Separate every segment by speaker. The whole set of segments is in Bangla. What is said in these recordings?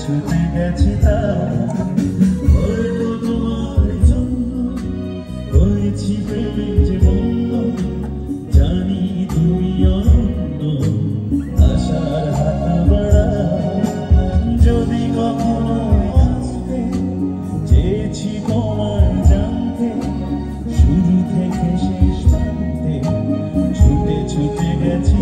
Speaker 1: ছুটে গেছি তোমার জন্য হয়েছি প্রেমে যে বন্ধ জানি তুমি অনন্য আশার হাত বাড়া যদি কখনো আসবে চেয়েছি তোমার জানতে শুরু থেকে শেষ প্রান্তে ছুটে ছুটে গেছি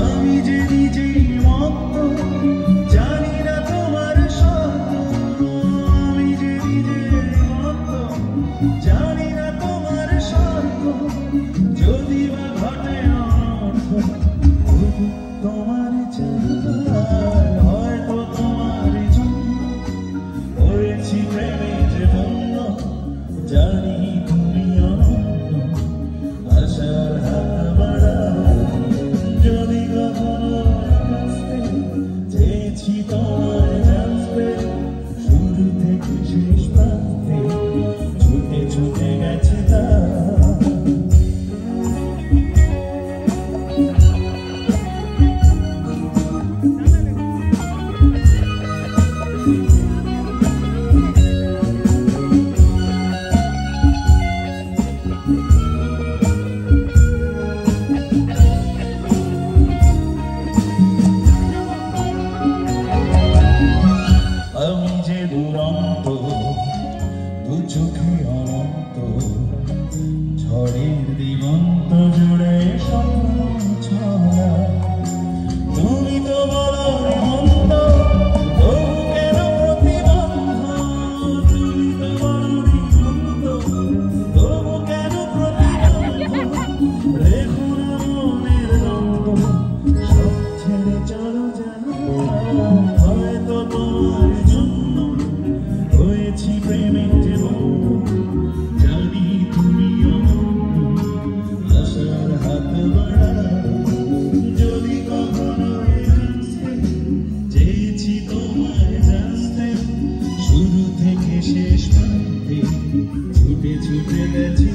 Speaker 1: আমি যে নিজেই মত্ত জানি না তোমার শর্ত আমি যে নিজেই মত্ত জানি না তোমার শর্ত যদি বা ঘটে অনর্থ তোমার চাই হয়তো তোমার জন্য হয়েছি প্রেমে যে বন্য জানি তুমি অনন্য আশার হাত বাড়া যদি কখনো আসবে চেয়েছি তোমার জানবে শুরু থেকে শেষ প্রান্তে ছুটে ছুটে গেছে আমি যে দুরন্ত দু চোখে অনন্ত ঝড়ের দিগন্ত জুড়ে স্বপ্ন ছড়া তুমি তো বলো মন্দ তবু কেন প্রতিবন্ধ তুমি তো বলো মন্দ তবু কেন প্রতিবন্ধ রেখো না মনের দ্বন্দ্ব সব ছেড়ে চলো যেন হয়তো তোমার জন্য হয়েছি প্রেমে যে বন্ধু জানি তুমি অনন্য আশার হাত বাড়া যদি কখনো আসবে চেয়েছি তোমার জানতে শুরু থেকে শেষ প্রান্তে ছুটে ছুটে গেছি